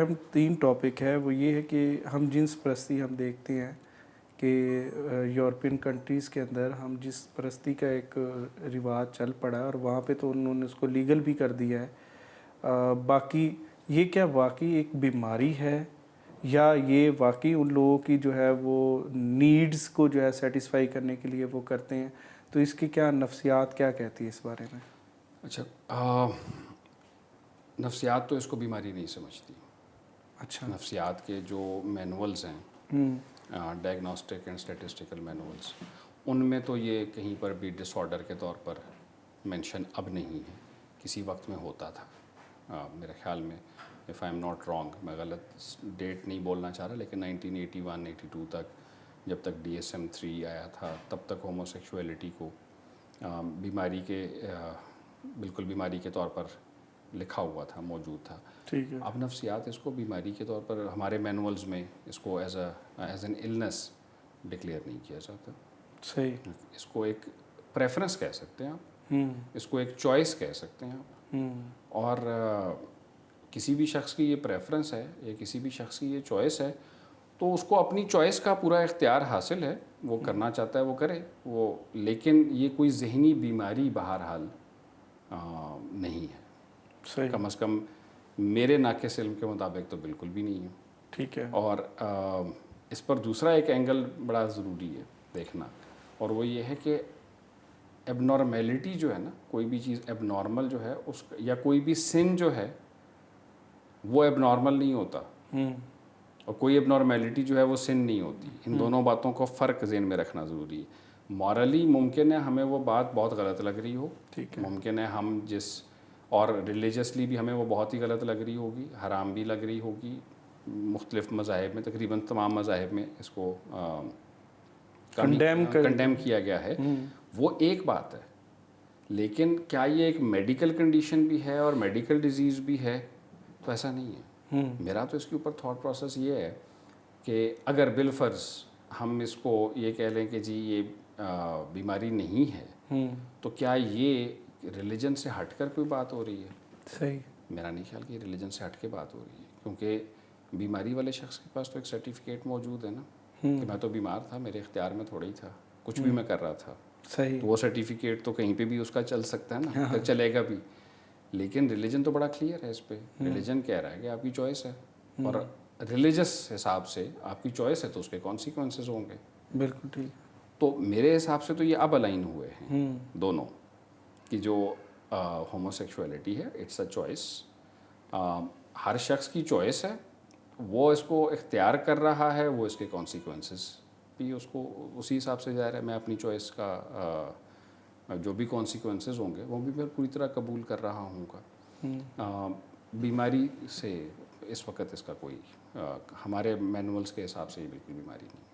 اہم 3 ٹاپک ہے وہ یہ ہے کہ ہم جنس پرستی ہم دیکھتے ہیں کہ یورپین کنٹریز کے اندر ہم جنس پرستی کا ایک رواج چل پڑا ہے اور وہاں پہ تو انہوں نے اس کو لیگل بھی کر دیا ہے. باقی یہ کیا واقعی ایک بیماری ہے یا یہ واقعی ان لوگوں کی جو ہے وہ نیڈز کو جو ہے سیٹسفائی کرنے کے لیے وہ کرتے ہیں؟ تو اس کی کیا نفسیات کیا کہتی ہے اس بارے میں؟ اچھا، نفسیات تو اس کو بیماری نہیں سمجھتی. اچھا. نفسیات کے جو مینولز ہیں، ڈائگنوسٹک اینڈ اسٹیٹسٹیکل مینولز، ان میں تو یہ کہیں پر بھی ڈس آرڈر کے طور پر مینشن اب نہیں ہے. کسی وقت میں ہوتا تھا میرے خیال میں، if I am not wrong, میں غلط ڈیٹ نہیں بولنا چاہ رہا، لیکن 1981-82 تک جب تک DSM-3 آیا تھا تب تک ہومو سیکشولیٹی کو بیماری کے بالکل بیماری کے طور پر لکھا ہوا تھا، موجود تھا. ٹھیک ہے. اب نفسیات اس کو بیماری کے طور پر ہمارے مینولز میں اس کو ایز این النس ڈکلیئر نہیں کیا جاتا. صحیح. اس کو ایک پریفرنس کہہ سکتے ہیں آپ، اس کو ایک چوائس کہہ سکتے ہیں آپ. اور کسی بھی شخص کی یہ پریفرنس ہے یا کسی بھی شخص کی یہ چوائس ہے تو اس کو اپنی چوائس کا پورا اختیار حاصل ہے. وہ کرنا چاہتا ہے وہ کرے وہ، لیکن یہ کوئی ذہنی بیماری بہرحال نہیں ہے. صحیح. کم از کم میرے ناقص علم کے مطابق تو بالکل بھی نہیں ہے. ٹھیک ہے. اور اس پر دوسرا ایک اینگل بڑا ضروری ہے دیکھنا، اور وہ یہ ہے کہ ایب نارمیلٹی جو ہے نا، کوئی بھی چیز ایب نارمل جو ہے اس یا کوئی بھی سن جو ہے وہ ایب نارمل نہیں ہوتا، اور کوئی ایب نارمیلٹی جو ہے وہ سن نہیں ہوتی. ان دونوں باتوں کو فرق ذہن میں رکھنا ضروری ہے. مورلی ممکن ہے ہمیں وہ بات بہت غلط لگ رہی ہو، ممکن ہے ہم اور ریلیجسلی بھی ہمیں وہ بہت ہی غلط لگ رہی ہوگی، حرام بھی لگ رہی ہوگی. مختلف مذاہب میں، تقریباً تمام مذاہب میں اس کو کنڈیم کیا گیا ہے. وہ ایک بات ہے، لیکن کیا یہ ایک میڈیکل کنڈیشن بھی ہے اور میڈیکل ڈیزیز بھی ہے؟ تو ایسا نہیں ہے. میرا تو اس کے اوپر تھاٹ پروسیس یہ ہے کہ اگر بالفرض ہم اس کو یہ کہہ لیں کہ جی یہ بیماری نہیں ہے، تو کیا یہ ریلیجن سے ہٹ کر کوئی بات ہو رہی ہے؟ صحیح. میرا نہیں خیال کہ یہ ریلیجن سے ہٹ کے بات ہو رہی ہے، کیونکہ بیماری والے شخص کے پاس تو ایک سرٹیفکیٹ موجود ہے نا کہ میں تو بیمار تھا، میرے اختیار میں تھوڑا ہی تھا، کچھ بھی میں کر رہا تھا. صحیح. تو وہ سرٹیفکیٹ تو کہیں پہ بھی اس کا چل سکتا ہے نا، پھر چلے گا بھی. لیکن ریلیجن تو بڑا کلیئر ہے اس پہ. ریلیجن کہہ رہا ہے کہ آپ کی چوائس ہے، اور ریلیجس حساب سے آپ کی چوائس ہے تو اس کے کانسیکوینسز ہوں گے. بالکل ٹھیک. تو میرے حساب سے تو یہ اب الائن ہوئے ہیں دونوں، کہ جو ہومو سیکشولیٹی ہے اٹس اے چوائس، ہر شخص کی چوائس ہے، وہ اس کو اختیار کر رہا ہے، وہ اس کے کانسیکوینسز بھی اس کو اسی حساب سے ظاہر ہے. میں اپنی چوائس کا جو بھی کانسیکوینسز ہوں گے وہ بھی میں پوری طرح قبول کر رہا ہوں گا. بیماری سے اس وقت اس کا کوئی ہمارے مینولز کے حساب سے یہ بالکل بیماری نہیں.